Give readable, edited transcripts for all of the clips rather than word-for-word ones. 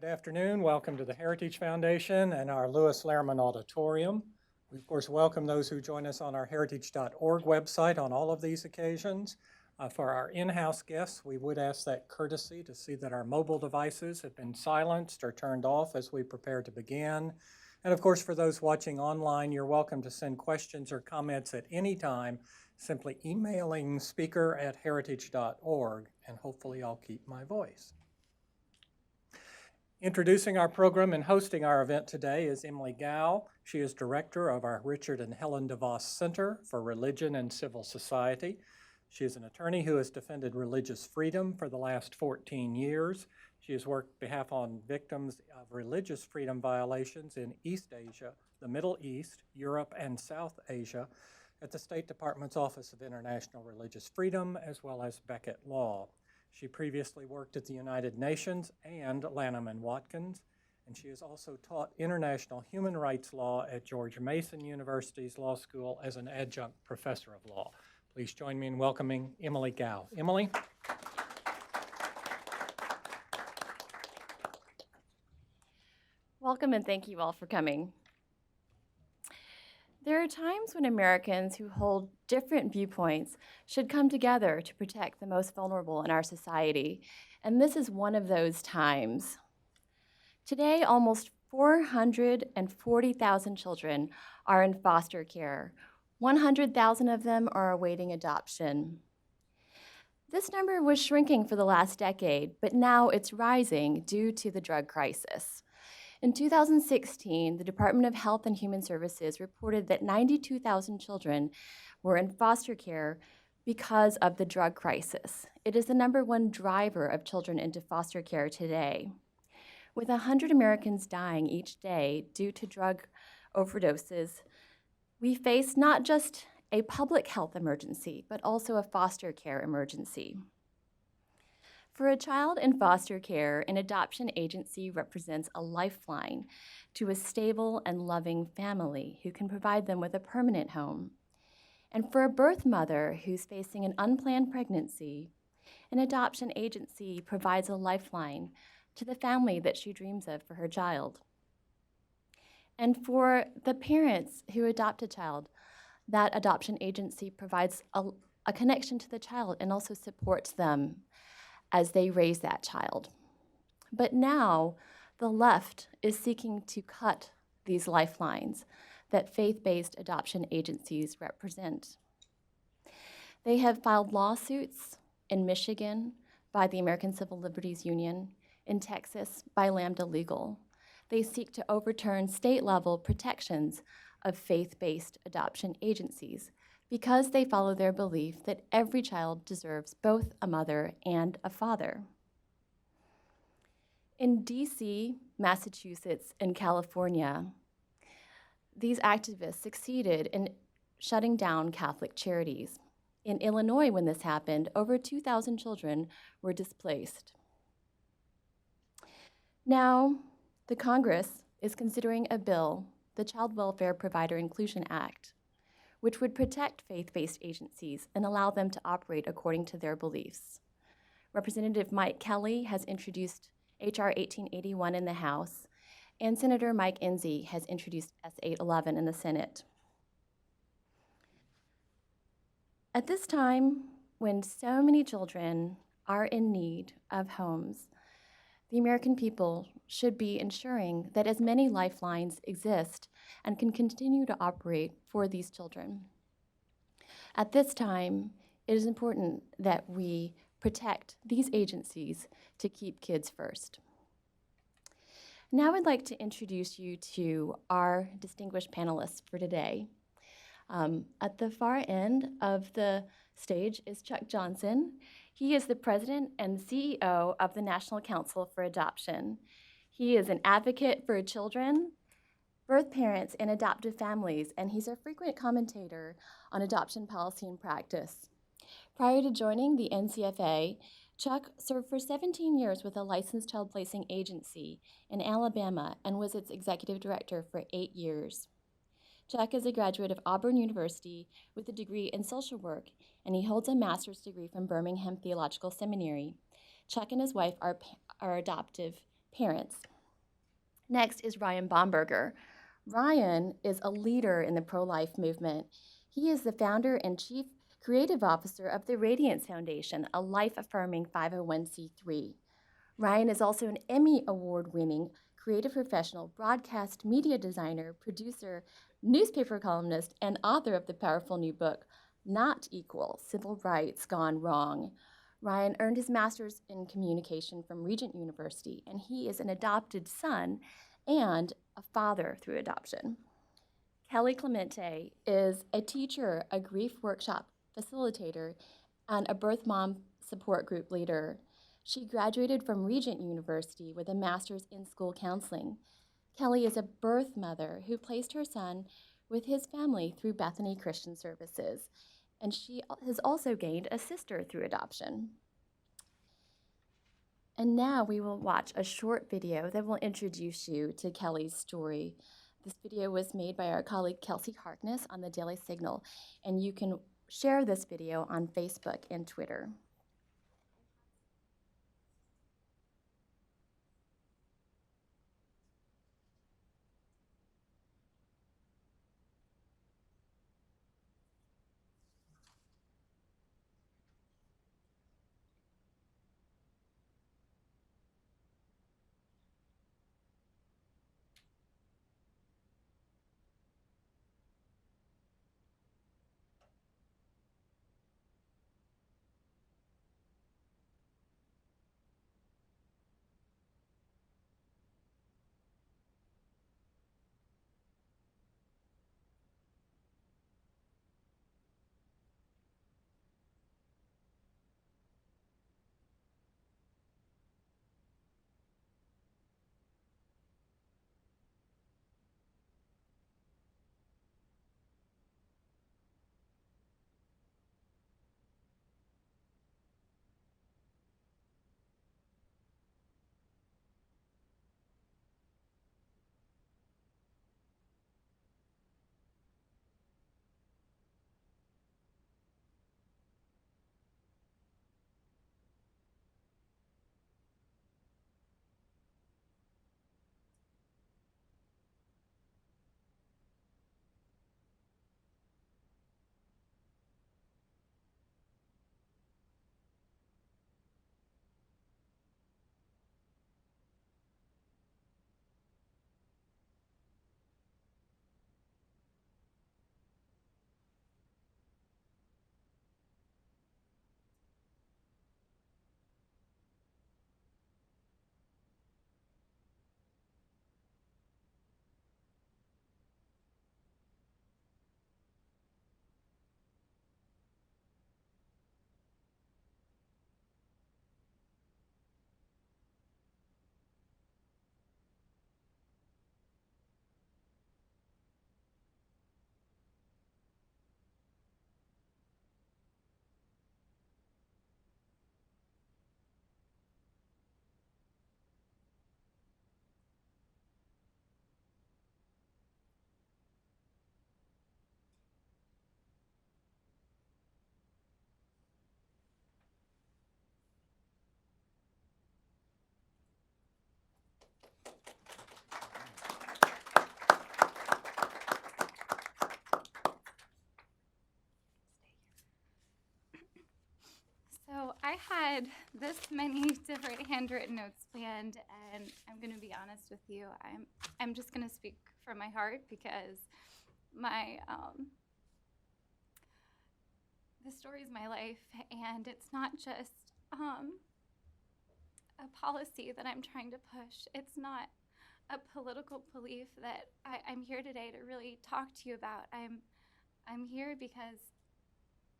Good afternoon. Welcome to the Heritage Foundation and our Lewis Lehrman Auditorium. We, of course, welcome those who join us on our heritage.org website on all of these occasions. For our in-house guests, we would ask that courtesy to see that our mobile devices have been silenced or turned off as we prepare to begin. And of course, for those watching online, you're welcome to send questions or comments at any time, simply emailing speaker@heritage.org, and hopefully I'll keep my voice. Introducing our program and hosting our event today is Emily Gao. She is director of our Richard and Helen DeVos Center for Religion and Civil Society. She is an attorney who has defended religious freedom for the last 14 years. She has worked on behalf of victims of religious freedom violations in East Asia, the Middle East, Europe, and South Asia at the State Department's Office of International Religious Freedom, as well as Beckett Law. She previously worked at the United Nations and Lanham & Watkins, and she has also taught international human rights law at George Mason University's Law School as an adjunct professor of law. Please join me in welcoming Emily Gao. Emily? Welcome and thank you all for coming. There are times when Americans who hold different viewpoints should come together to protect the most vulnerable in our society, and this is one of those times. Today, almost 440,000 children are in foster care. 100,000 of them are awaiting adoption. This number was shrinking for the last decade, but now it's rising due to the drug crisis. In 2016, the Department of Health and Human Services reported that 92,000 children were in foster care because of the drug crisis. It is the #1 driver of children into foster care today. With 100 Americans dying each day due to drug overdoses, we face not just a public health emergency, but also a foster care emergency. For a child in foster care, an adoption agency represents a lifeline to a stable and loving family who can provide them with a permanent home. And for a birth mother who's facing an unplanned pregnancy, an adoption agency provides a lifeline to the family that she dreams of for her child. And for the parents who adopt a child, that adoption agency provides a connection to the child and also supports them as they raise that child. But now, the left is seeking to cut these lifelines that faith-based adoption agencies represent. They have filed lawsuits in Michigan by the American Civil Liberties Union, in Texas by Lambda Legal. They seek to overturn state-level protections of faith-based adoption agencies because they follow their belief that every child deserves both a mother and a father. In DC, Massachusetts, and California, these activists succeeded in shutting down Catholic charities. In Illinois, when this happened, over 2,000 children were displaced. Now, the Congress is considering a bill, the Child Welfare Provider Inclusion Act, which would protect faith-based agencies and allow them to operate according to their beliefs. Representative Mike Kelly has introduced H.R. 1881 in the House, and Senator Mike Enzi has introduced S. 811 in the Senate. At this time, when so many children are in need of homes, the American people should be ensuring that as many lifelines exist and can continue to operate for these children. At this time, it is important that we protect these agencies to keep kids first. Now I'd like to introduce you to our distinguished panelists for today. At the far end of the stage is Chuck Johnson. He is the president and CEO of the National Council for Adoption. He is an advocate for children, birth parents, and adoptive families, and he's a frequent commentator on adoption policy and practice. Prior to joining the NCFA, Chuck served for 17 years with a licensed child placing agency in Alabama and was its executive director for 8 years. Chuck is a graduate of Auburn University with a degree in social work, and he holds a master's degree from Birmingham Theological Seminary. Chuck and his wife are adoptive parents. Next is Ryan Bomberger. Ryan is a leader in the pro-life movement. He is the founder and chief creative officer of the Radiance Foundation, a life-affirming 501c3. Ryan is also an Emmy Award-winning creative professional, broadcast media designer, producer, newspaper columnist, and author of the powerful new book, Not Equal: Civil Rights Gone Wrong. Ryan earned his master's in communication from Regent University, and he is an adopted son and a father through adoption. Kelly Clemente is a teacher, a grief workshop facilitator, and a birth mom support group leader. She graduated from Regent University with a master's in school counseling. Kelly is a birth mother who placed her son with his family through Bethany Christian Services, and she has also gained a sister through adoption. And now we will watch a short video that will introduce you to Kelly's story. This video was made by our colleague Kelsey Harkness on the Daily Signal, and you can share this video on Facebook and Twitter. So I had this many different handwritten notes planned, and I'm going to be honest with you. I'm just going to speak from my heart because my the story is my life, and it's not just a policy that I'm trying to push. It's not a political belief that I'm here today to really talk to you about. I'm here because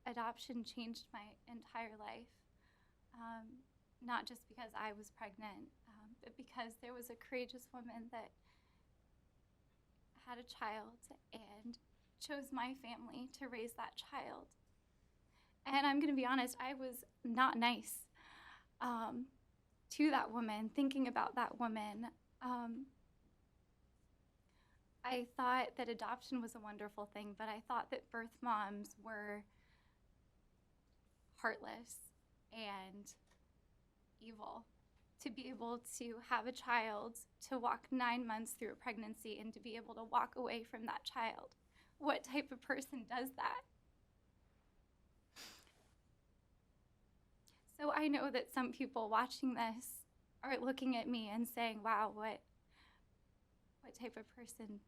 adoption changed my entire life. Not just because I was pregnant, but because there was a courageous woman that had a child and chose my family to raise that child. And I'm going to be honest, I was not nice to that woman, thinking about that woman. I thought that adoption was a wonderful thing, but I thought that birth moms were heartless and evil to be able to have a child, to walk 9 months through a pregnancy, and to be able to walk away from that child. What type of person does that? So I know that some people watching this are looking at me and saying, wow, what type of person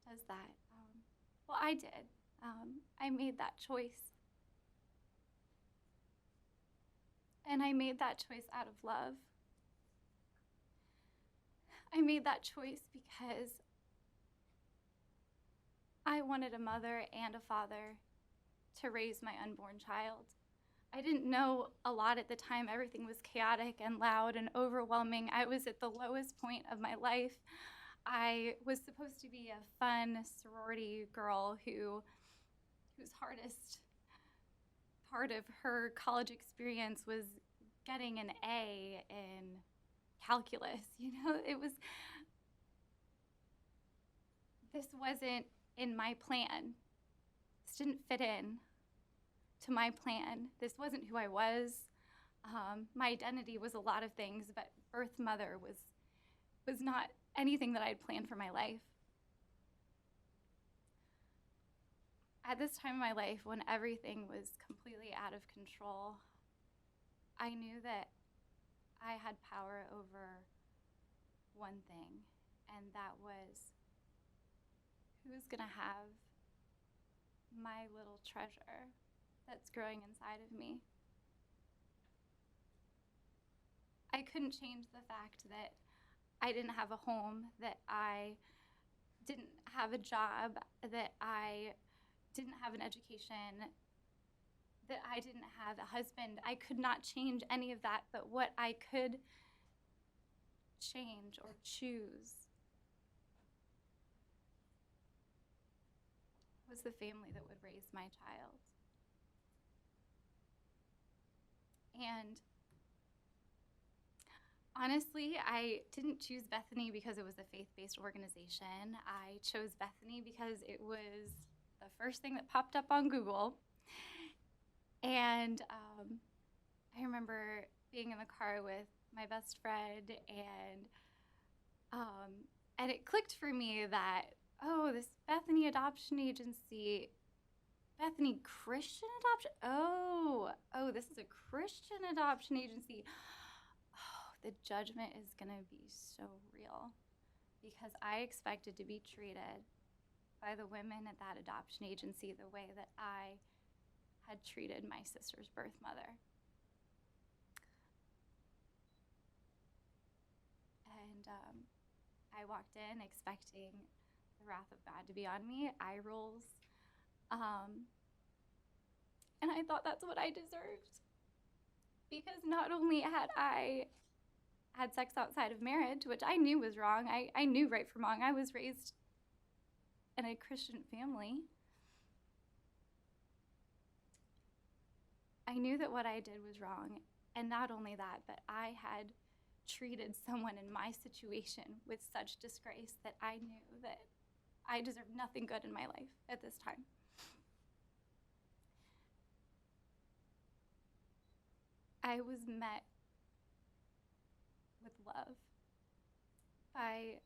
does that? Well, I did. I made that choice. And I made that choice out of love. I made that choice because I wanted a mother and a father to raise my unborn child. I didn't know a lot at the time. Everything was chaotic and loud and overwhelming. I was at the lowest point of my life. I was supposed to be a fun sorority girl whose hardest part of her college experience was getting an A in calculus. This wasn't in my plan. This didn't fit in to my plan. This wasn't who I was. My identity was a lot of things, but birth mother was not anything that I had planned for my life. At this time in my life, when everything was completely out of control, I knew that I had power over one thing, and that was who's gonna have my little treasure that's growing inside of me. I couldn't change the fact that I didn't have a home, that I didn't have a job, that I didn't have an education, that I didn't have a husband. I could not change any of that, but what I could change or choose was the family that would raise my child. And honestly, I didn't choose Bethany because it was a faith-based organization. I chose Bethany because it was the first thing that popped up on Google. And I remember being in the car with my best friend, and it clicked for me that, oh, this Bethany Adoption Agency, Bethany Christian Adoption? Oh, this is a Christian adoption agency. Oh, the judgment is gonna be so real, because I expected to be treated by the women at that adoption agency the way that I had treated my sister's birth mother. And I walked in expecting the wrath of God to be on me, eye rolls. And I thought that's what I deserved. Because not only had I had sex outside of marriage, which I knew was wrong, I knew right from wrong. I was raised in a Christian family. I knew that what I did was wrong. And not only that, but I had treated someone in my situation with such disgrace that I knew that I deserved nothing good in my life at this time. I was met with love by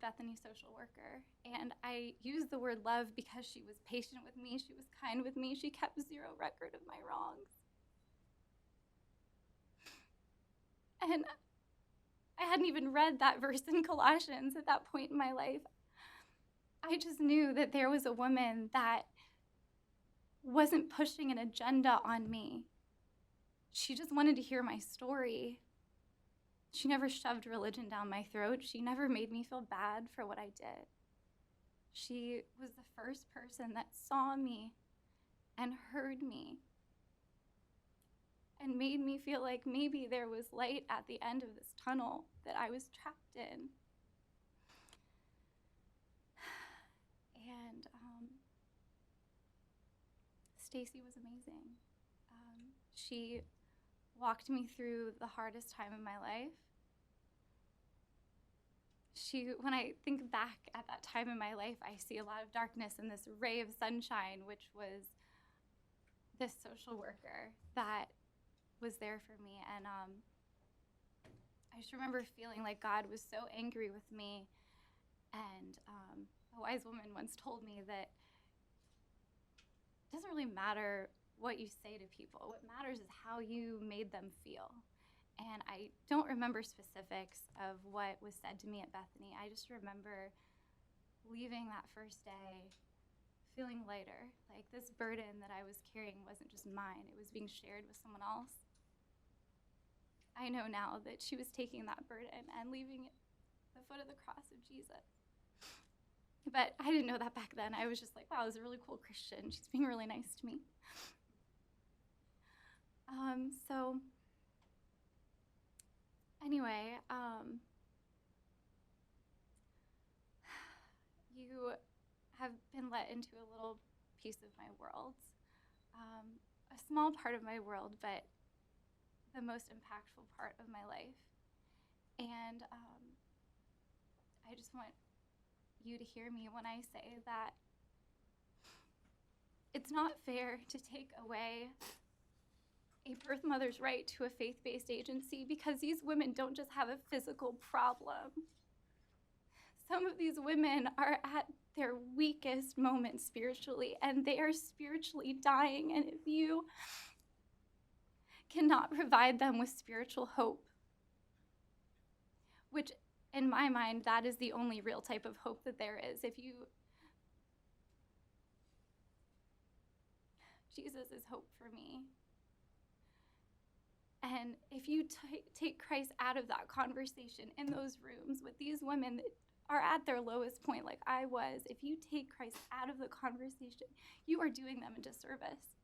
Bethany social worker. And I use the word love because she was patient with me, she was kind with me, she kept zero record of my wrongs. And I hadn't even read that verse in Colossians at that point in my life. I just knew that there was a woman that wasn't pushing an agenda on me. She just wanted to hear my story. She never shoved religion down my throat. She never made me feel bad for what I did. She was the first person that saw me and heard me and made me feel like maybe there was light at the end of this tunnel that I was trapped in. And Stacy was amazing. She walked me through the hardest time of my life. When I think back at that time in my life, I see a lot of darkness and this ray of sunshine, which was this social worker that was there for me. And I I just remember feeling like God was so angry with me. And a wise woman once told me that it doesn't really matter what you say to people. What matters is how you made them feel. And I don't remember specifics of what was said to me at Bethany. I just remember leaving that first day feeling lighter. Like this burden that I was carrying wasn't just mine, it was being shared with someone else. I know now that she was taking that burden and leaving it at the foot of the cross of Jesus. But I didn't know that back then. I was just like, wow, this is a really cool Christian. She's being really nice to me. So anyway, you have been let into a little piece of my world, a small part of my world, but the most impactful part of my life. And I just want you to hear me when I say that it's not fair to take away a birth mother's right to a faith-based agency because these women don't just have a physical problem. Some of these women are at their weakest moment spiritually, and they are spiritually dying. And if you cannot provide them with spiritual hope, which in my mind, that is the only real type of hope that there is. Jesus is hope for me. And if you take Christ out of that conversation in those rooms with these women that are at their lowest point, like I was, if you take Christ out of the conversation, you are doing them a disservice.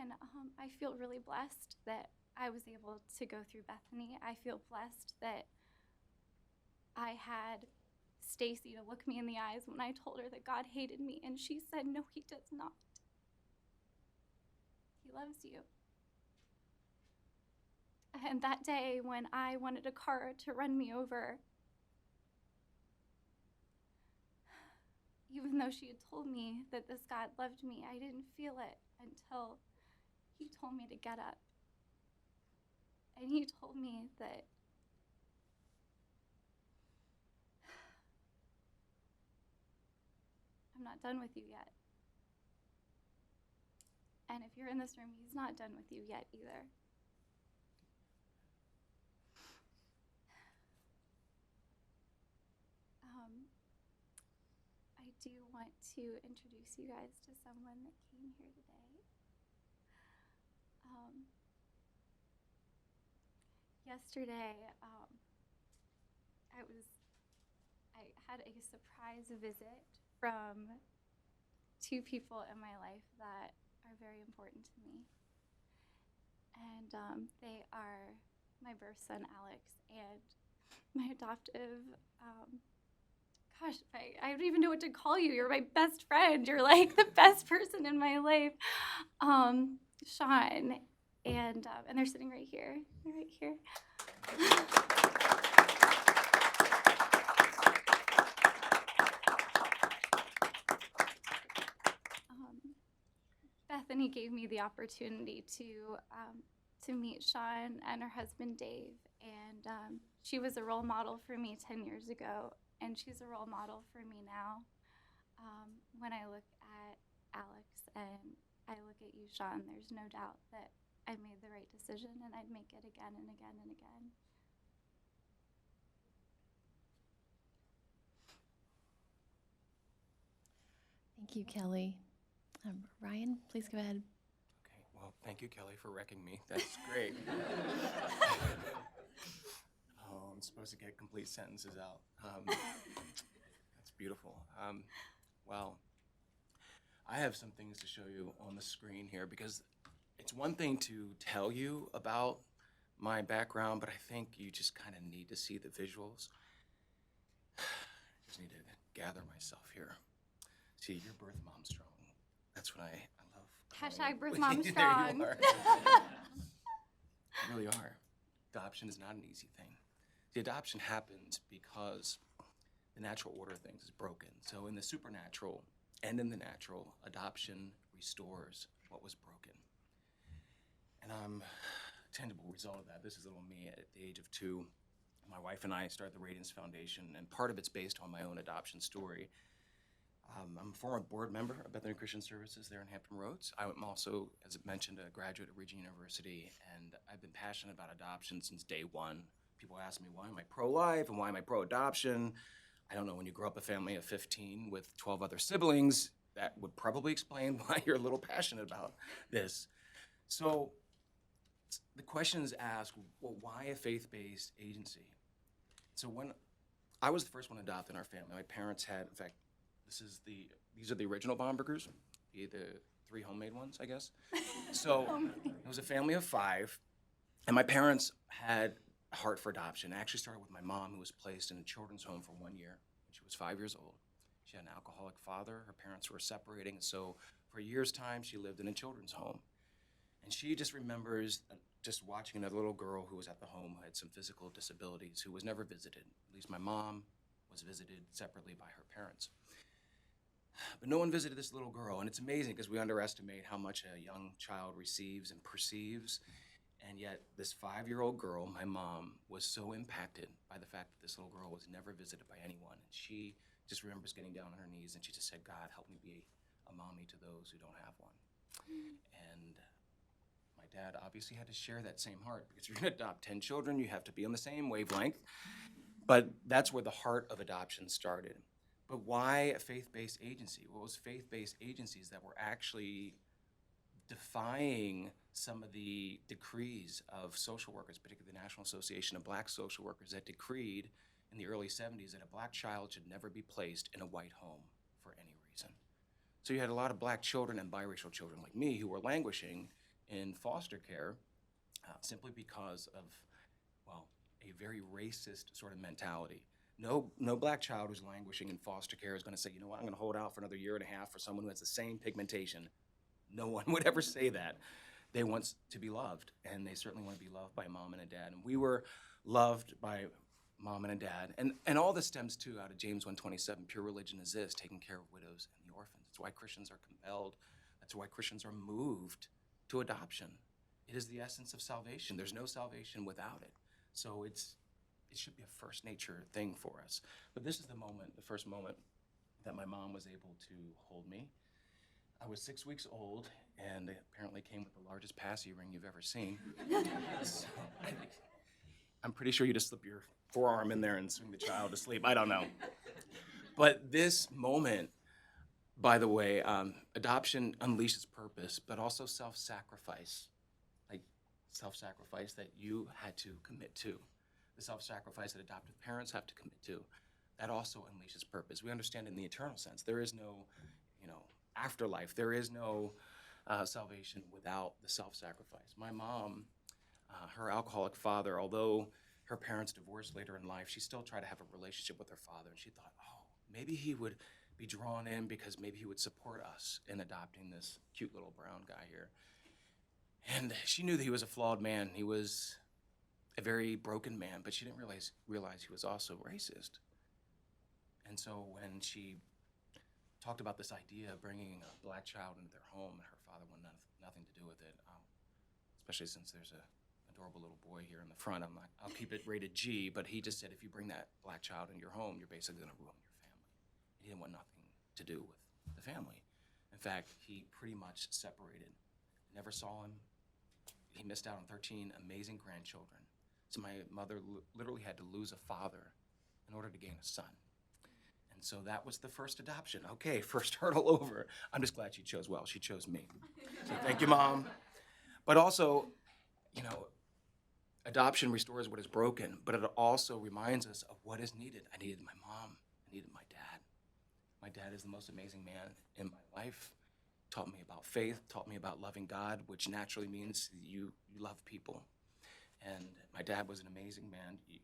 And I feel really blessed that I was able to go through Bethany. I feel blessed that I had Stacy to look me in the eyes when I told her that God hated me, and she said, no, he does not. He loves you. And that day when I wanted a car to run me over, even though she had told me that this God loved me, I didn't feel it until he told me to get up. And he told me that I'm not done with you yet. And if you're in this room, he's not done with you yet either. I do want to introduce you guys to someone that came here today. Yesterday, I had a surprise visit from two people in my life that are very important to me. And they are my birth son, Alex, and my adoptive, I don't even know what to call you. You're my best friend. You're like the best person in my life, Sean. And they're sitting right here. They're right here. Bethany gave me the opportunity to meet Sean and her husband Dave, and she was a role model for me 10 years ago, and she's a role model for me now. When I look at Alex and I look at you, Sean, there's no doubt that I made the right decision, and I'd make it again and again and again. Thank you, Kelly. Ryan, please go ahead. Okay, well, thank you, Kelly, for wrecking me. That's great. Oh, I'm supposed to get complete sentences out. That's beautiful. Well, I have some things to show you on the screen here because it's one thing to tell you about my background, but I think you just kind of need to see the visuals. Just need to gather myself here. See, your birth mom's strong. That's what I love. Hashtag birth mom There strong. you are. You really are. Adoption is not an easy thing. The adoption happens because the natural order of things is broken. So in the supernatural and in the natural, adoption restores what was broken. And tangible result of that, this is little me at the age of 2. My wife and I started the Radiance Foundation, and part of it's based on my own adoption story. I'm a former board member of Bethany Christian Services there in Hampton Roads. I'm also, as I mentioned, a graduate at Regent University, and I've been passionate about adoption since day one. People ask me, why am I pro-life and why am I pro-adoption? I don't know, when you grow up a family of 15 with 12 other siblings, that would probably explain why you're a little passionate about this. So the question is asked, well, why a faith-based agency? So when I was the first one adopted in our family, my parents had, in fact, these are the original Bombergers, the 3 homemade ones, I guess. So it was a family of 5, and my parents had a heart for adoption. It actually started with my mom, who was placed in a children's home for 1 year when she was 5 years old. She had an alcoholic father. Her parents were separating, so for a year's time, she lived in a children's home. And she just remembers just watching another little girl who was at the home who had some physical disabilities, who was never visited. At least my mom was visited separately by her parents. But no one visited this little girl, and it's amazing because we underestimate how much a young child receives and perceives, and yet this 5-year-old girl, my mom, was so impacted by the fact that this little girl was never visited by anyone, and she just remembers getting down on her knees, and she just said, God, help me be a mommy to those who don't have one. And my dad obviously had to share that same heart, because if you're gonna adopt 10 children, you have to be on the same wavelength, but that's where the heart of adoption started. But why a faith-based agency? Well, it was faith-based agencies that were actually defying some of the decrees of social workers, particularly the National Association of Black Social Workers, that decreed in the early 70s that a black child should never be placed in a white home for any reason. So you had a lot of black children and biracial children like me who were languishing in foster care simply because of, well, a very racist sort of mentality. No black child who's languishing in foster care is going to say, you know what, I'm going to hold out for another 1.5 years for someone who has the same pigmentation. No one would ever say that. They want to be loved, and they certainly want to be loved by a mom and a dad. And we were loved by mom and a dad. And all this stems, too, out of James 1:27, pure religion is this, taking care of widows and the orphans. That's why Christians are compelled. That's why Christians are moved to adoption. It is the essence of salvation. There's no salvation without it. So it should be a first nature thing for us. But this is the first moment that my mom was able to hold me. I was 6 weeks old, and it apparently came with the largest passy ring you've ever seen. So I'm pretty sure you just slip your forearm in there and swing the child to sleep. I don't know. But this moment, by the way, adoption unleashes purpose, but also self-sacrifice. Like self-sacrifice that you had to commit to. The self-sacrifice that adoptive parents have to commit to. That also unleashes purpose. We understand in the eternal sense, there is no, afterlife. There is no salvation without the self-sacrifice. My mom, her alcoholic father, although her parents divorced later in life, she still tried to have a relationship with her father, and she thought, oh, maybe he would be drawn in because maybe he would support us in adopting this cute little brown guy here. And she knew that he was a flawed man. He was a very broken man, but she didn't realize he was also racist. And so when she talked about this idea of bringing a black child into their home, and her father wanted nothing to do with it, especially since there's a adorable little boy here in the front, I'm like, I'll keep it rated G, but he just said, if you bring that black child in your home, you're basically gonna ruin your family. He didn't want nothing to do with the family. In fact, he pretty much separated. Never saw him. He missed out on 13 amazing grandchildren. So my mother literally had to lose a father in order to gain a son. And so that was the first adoption. Okay, first hurdle over. I'm just glad she chose well. She chose me. So thank you, Mom. But also, adoption restores what is broken, but it also reminds us of what is needed. I needed my mom. I needed my dad. My dad is the most amazing man in my life. Taught me about faith, taught me about loving God, which naturally means you love people. And my dad was an amazing man. He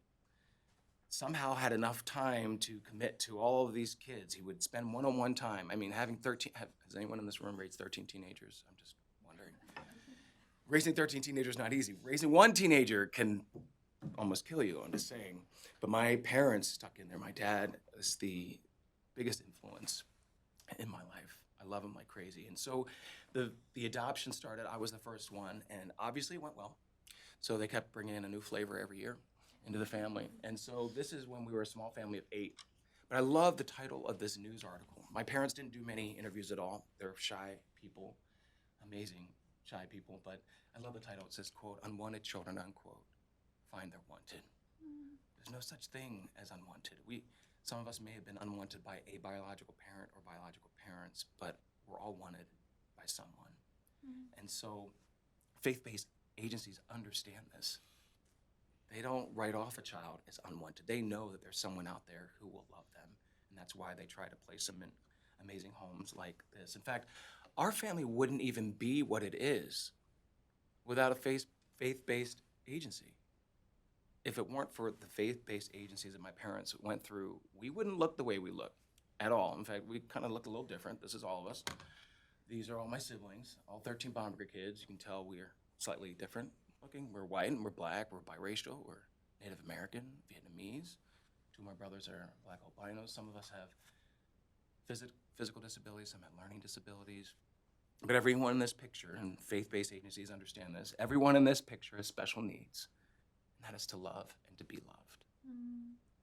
somehow had enough time to commit to all of these kids. He would spend one-on-one time. I mean, has anyone in this room raised 13 teenagers? I'm just wondering. Raising 13 teenagers is not easy. Raising one teenager can almost kill you, I'm just saying. But my parents stuck in there. My dad is the biggest influence in my life. I love him like crazy. And so the adoption started. I was the first one, and obviously it went well. So they kept bringing in a new flavor every year into the family. And so this is when we were a small family of 8. But I love the title of this news article. My parents didn't do many interviews at all. They're shy people, amazing shy people. But I love the title. It says, quote, "Unwanted children," unquote, "find their wanted." There's no such thing as unwanted. Some of us may have been unwanted by a biological parent or biological parents, but we're all wanted by someone. And so faith-based agencies understand this. They don't write off a child as unwanted. They know that there's someone out there who will love them, and that's why they try to place them in amazing homes like this. In fact, our family wouldn't even be what it is without a faith-based agency. If it weren't for the faith-based agencies that my parents went through, we wouldn't look the way we look at all. In fact, we kind of look a little different. This is all of us. These are all my siblings, all 13 Bomber kids. You can tell we're slightly different looking. We're white and we're black, we're biracial, we're Native American, Vietnamese. 2 of my brothers are black albinos. Some of us have physical disabilities, some have learning disabilities. But everyone in this picture, and faith-based agencies understand this, everyone in this picture has special needs. And that is to love and to be loved.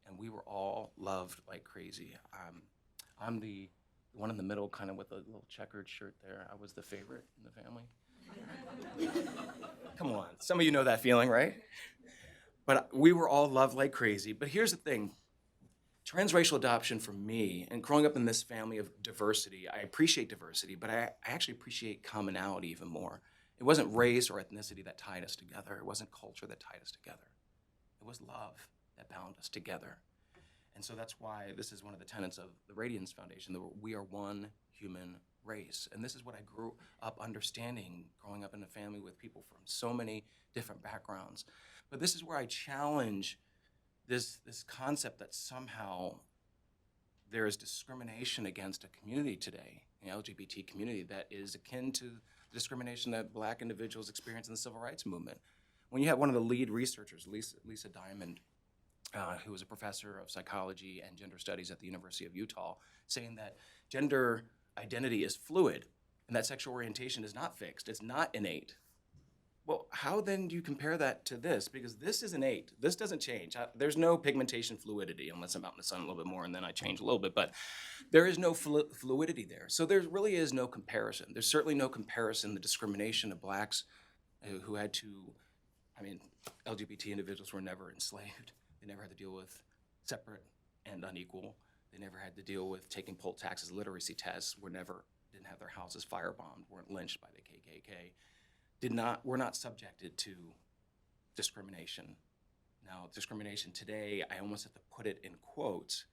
And we were all loved like crazy. I'm the one in the middle, kind of with a little checkered shirt there. I was the favorite in the family. Come on, some of you know that feeling, right? But we were all loved like crazy. But here's the thing. Transracial adoption for me, and growing up in this family of diversity, I appreciate diversity, but I actually appreciate commonality even more. It wasn't race or ethnicity that tied us together. It wasn't culture that tied us together. It was love that bound us together. And so that's why this is one of the tenets of the Radiance Foundation, that we are one human race. And this is what I grew up understanding, growing up in a family with people from so many different backgrounds. But this is where I challenge this concept that somehow there is discrimination against a community today, the LGBT community, that is akin to the discrimination that Black individuals experienced in the Civil Rights Movement. When you have one of the lead researchers, Lisa Diamond, who was a professor of psychology and gender studies at the University of Utah, saying that gender identity is fluid and that sexual orientation is not fixed, it's not innate. Well, how then do you compare that to this? Because this is innate. This doesn't change. There's no pigmentation fluidity, unless I'm out in the sun a little bit more and then I change a little bit, but there is no fluidity there. So there really is no comparison. There's certainly no comparison, the discrimination of Blacks who had to, LGBT individuals were never enslaved. They never had to deal with separate and unequal. They never had to deal with taking poll taxes, literacy tests, didn't have their houses firebombed, weren't lynched by the KKK. Were not subjected to discrimination. Now, discrimination today, I almost have to put it in quotes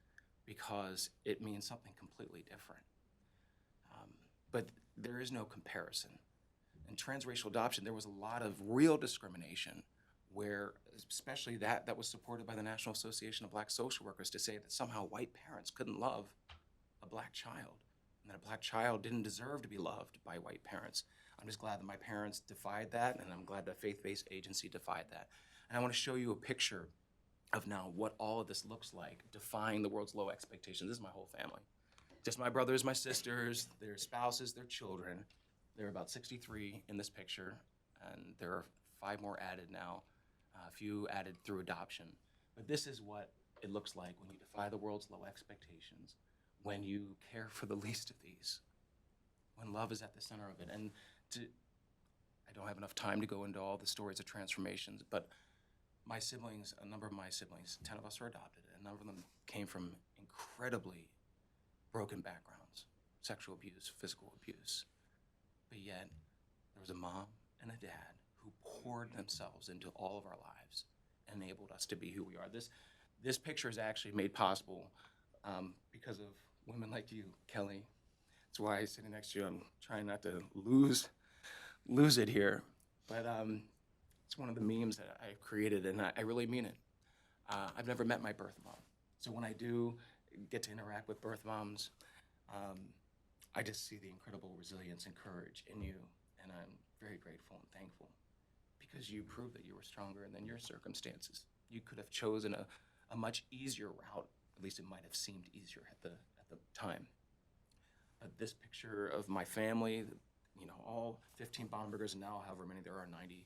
because it means something completely different. But there is no comparison. In transracial adoption, there was a lot of real discrimination where, especially that was supported by the National Association of Black Social Workers, to say that somehow white parents couldn't love a Black child, and that a Black child didn't deserve to be loved by white parents. I'm just glad that my parents defied that, and I'm glad that faith-based agency defied that. And I want to show you a picture of now what all of this looks like, defying the world's low expectations. This is my whole family. Just my brothers, my sisters, their spouses, their children. There are about 63 in this picture, and there are 5 more added now, a few added through adoption. But this is what it looks like when you defy the world's low expectations, when you care for the least of these, when love is at the center of it. And I don't have enough time to go into all the stories of transformations, but my siblings, a number of my siblings, 10 of us are adopted, and a number of them came from incredibly broken backgrounds, sexual abuse, physical abuse. But yet, there was a mom and a dad who poured themselves into all of our lives and enabled us to be who we are. This picture is actually made possible because of women like you, Kelly. That's why sitting next to you, I'm trying not to lose it here. But it's one of the memes that I've created, and I really mean it. I've never met my birth mom. So when I do get to interact with birth moms, I just see the incredible resilience and courage in you, and I'm very grateful and thankful because you proved that you were stronger than your circumstances. You could have chosen a much easier route, at least it might have seemed easier at the time. This picture of my family, all 15 Bonbergers and now however many there are, 90,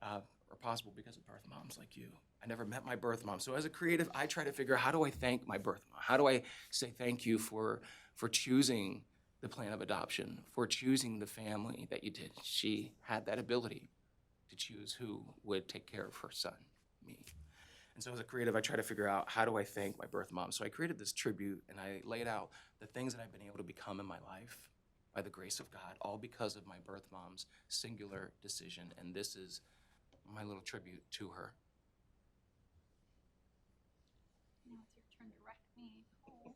are possible because of birth moms like you. I never met my birth mom. So as a creative, I try to figure out, how do I thank my birth mom? How do I say thank you for choosing the plan of adoption, for choosing the family that you did? She had that ability to choose who would take care of her son, me. And so as a creative, I try to figure out, how do I thank my birth mom? So I created this tribute, and I laid out the things that I've been able to become in my life by the grace of God, all because of my birth mom's singular decision. And this is my little tribute to her. Now it's your turn to wreck me. Oh.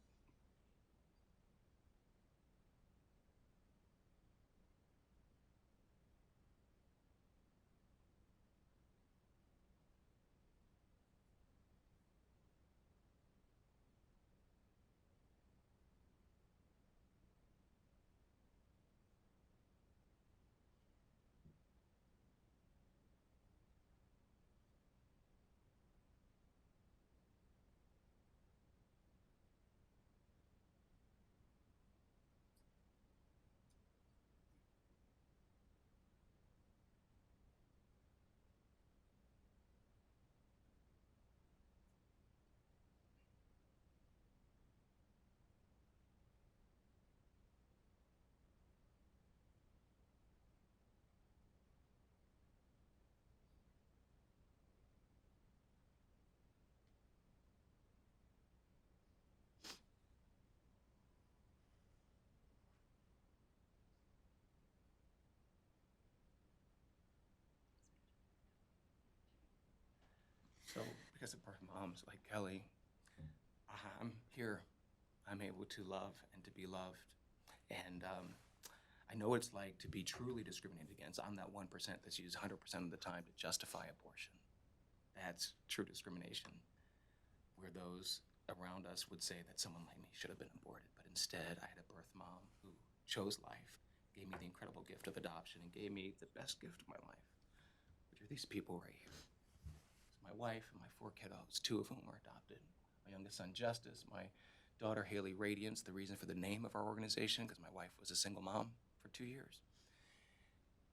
So because of birth moms like Kelly, I'm here. I'm able to love and to be loved. And I know what it's like to be truly discriminated against. I'm that 1% that's used 100% of the time to justify abortion. That's true discrimination, where those around us would say that someone like me should have been aborted. But instead, I had a birth mom who chose life, gave me the incredible gift of adoption, and gave me the best gift of my life, which are these people right here. It's my wife and my 4 kiddos, 2 of whom were adopted. My youngest son, Justice, my daughter, Haley Radiance, the reason for the name of our organization, because my wife was a single mom for 2 years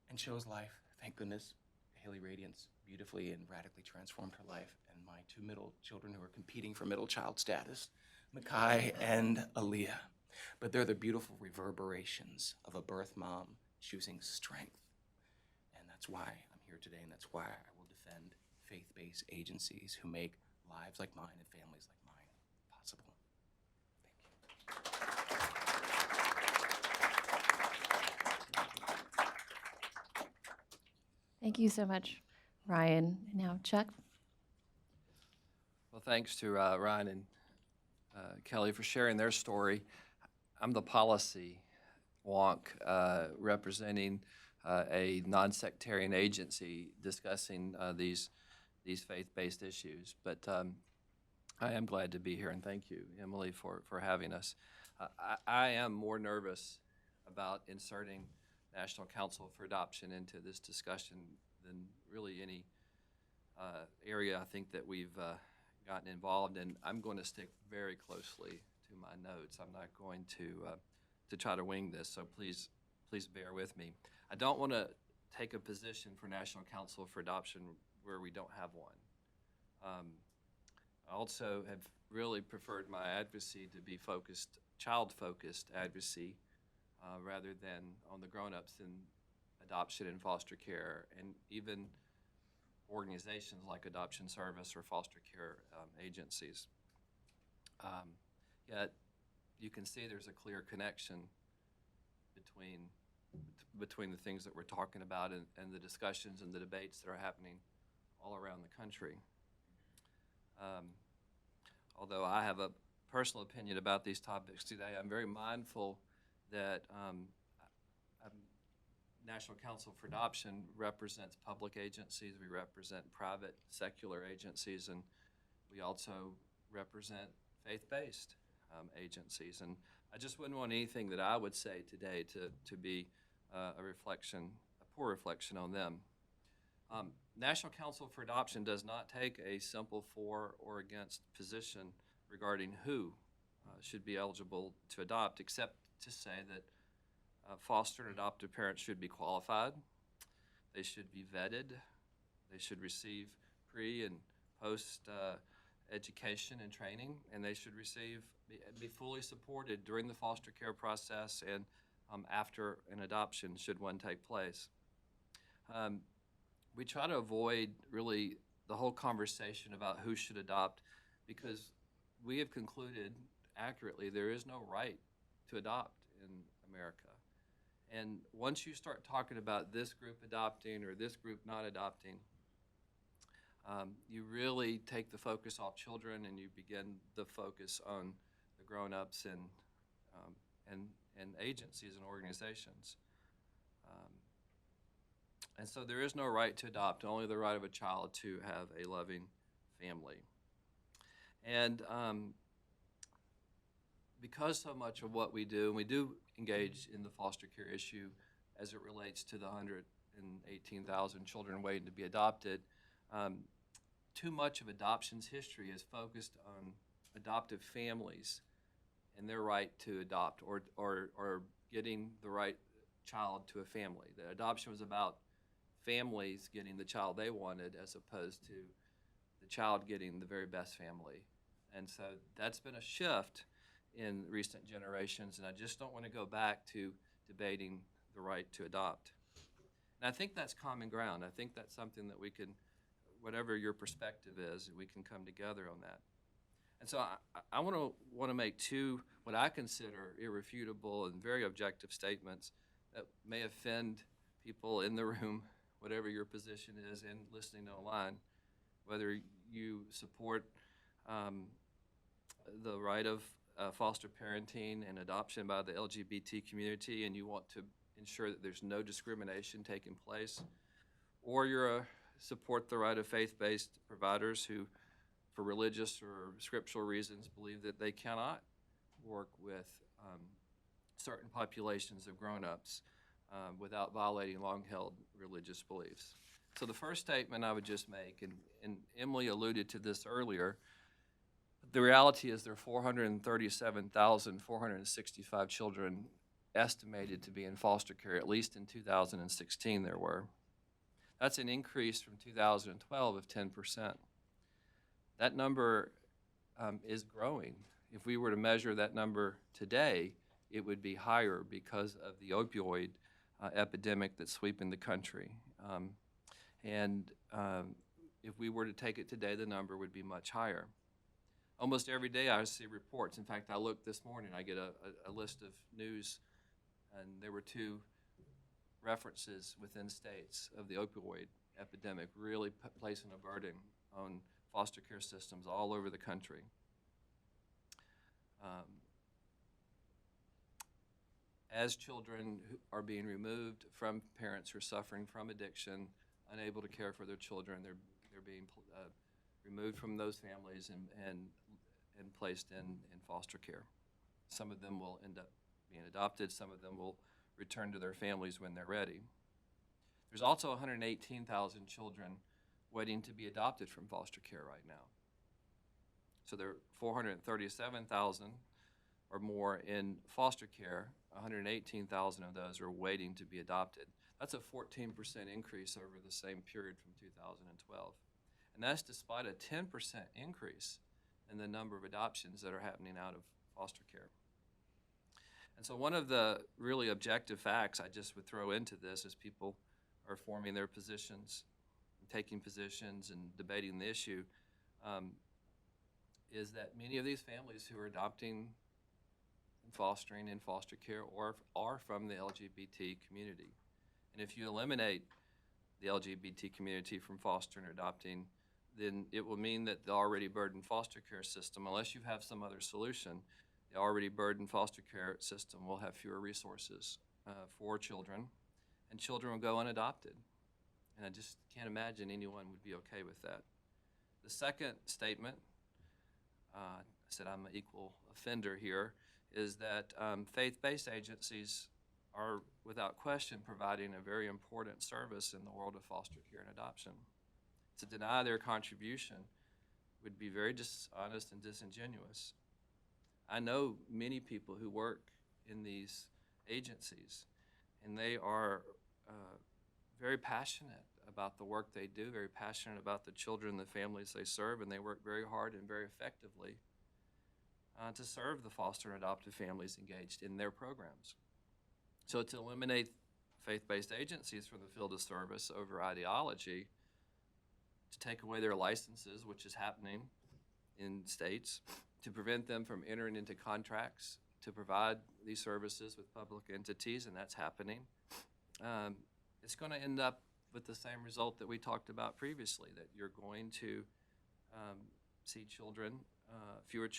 and chose life. Thank goodness, Haley Radiance beautifully and radically transformed her life. And my 2 middle children who are competing for middle child status, Makai and Aaliyah. But they're the beautiful reverberations of a birth mom choosing strength. And that's why I'm here today, and that's why I will defend faith-based agencies who make lives like mine and families like mine possible. Thank you so much, Ryan. And now, Chuck. Well, thanks to Ryan and Kelly for sharing their story. I'm the policy wonk representing a non-sectarian agency discussing these faith-based issues. But I am glad to be here, and thank you, Emily, for having us. I am more nervous about inserting National Council for Adoption into this discussion than really any area I think that we've gotten involved in. I'm going to stick very closely to my notes. I'm not going to try to wing this, so please bear with me. I don't want to take a position for National Council for Adoption where we don't have one. I also have really preferred my advocacy to be child-focused advocacy, rather than on the grown-ups in adoption and foster care, and even organizations like Adoption Service or foster care agencies. Yet you can see there's a clear connection between the things that we're talking about and the discussions and the debates that are happening all around the country. Although I have a personal opinion about these topics today, I'm very mindful that National Council for Adoption represents public agencies, we represent private secular agencies, and we also represent faith-based agencies. And I just wouldn't want anything that I would say today to be a poor reflection on them. National Council for Adoption does not take a simple for or against position regarding who should be eligible to adopt, except to say that Foster and adoptive parents should be qualified. They should be vetted. They should receive pre and post education and training, and they should be fully supported during the foster care process and after an adoption, should one take place. We try to avoid really the whole conversation about who should adopt, because we have concluded accurately there is no right to adopt in America. And once you start talking about this group adopting or this group not adopting, you really take the focus off children and you begin the focus on the grown-ups and agencies and organizations. And so there is no right to adopt, only the right of a child to have a loving family. And because so much of what we do, and we do engage in the foster care issue as it relates to the 118,000 children waiting to be adopted, too much of adoption's history is focused on adoptive families and their right to adopt or getting the right child to a family. The adoption was about families getting the child they wanted as opposed to the child getting the very best family. And so that's been a shift in recent generations, and I just don't want to go back to debating the right to adopt. And I think that's common ground. I think that's something that we can, whatever your perspective is, we can come together on that. And so I want to make two what I consider irrefutable and very objective statements that may offend people in the room, whatever your position is, and listening online, whether you support the right of foster parenting and adoption by the LGBT community, and you want to ensure that there's no discrimination taking place, or you're support the right of faith-based providers who, for religious or scriptural reasons, believe that they cannot work with certain populations of grown-ups without violating long-held religious beliefs. So the first statement I would just make, and Emily alluded to this earlier, the reality is there are 437,465 children estimated to be in foster care, at least in 2016 there were. That's an increase from 2012 of 10%. That number is growing. If we were to measure that number today, it would be higher because of the opioid epidemic that's sweeping the country. If we were to take it today, the number would be much higher. Almost every day I see reports. In fact, I looked this morning, I get a list of news, and there were 2 references within states of the opioid epidemic really placing a burden on foster care systems all over the country. As children who are being removed from parents who are suffering from addiction, unable to care for their children, they're being removed from those families and placed in foster care. Some of them will end up being adopted. Some of them will return to their families when they're ready. There's also 118,000 children waiting to be adopted from foster care right now. So there are 437,000 or more in foster care. 118,000 of those are waiting to be adopted. That's a 14% increase over the same period from 2012. And that's despite a 10% increase in the number of adoptions that are happening out of foster care. And so one of the really objective facts I just would throw into this as people are forming their positions, and taking positions and debating the issue, is that many of these families who are adopting and fostering in foster care are from the LGBT community. And if you eliminate the LGBT community from fostering or adopting, then it will mean that the already burdened foster care system, unless you have some other solution, the already burdened foster care system will have fewer resources for children, and children will go unadopted. And I just can't imagine anyone would be okay with that. The second statement, I said I'm an equal offender here, is that faith-based agencies are without question providing a very important service in the world of foster care and adoption. To deny their contribution would be very dishonest and disingenuous. I know many people who work in these agencies, and they are very passionate about the work they do, very passionate about the children, the families they serve, and they work very hard and very effectively to serve the foster and adoptive families engaged in their programs. So to eliminate faith-based agencies from the field of service over ideology, to take away their licenses, which is happening in states, to prevent them from entering into contracts to provide these services with public entities, and that's happening. It's going to end up with the same result that we talked about previously, that you're going to see children, fewer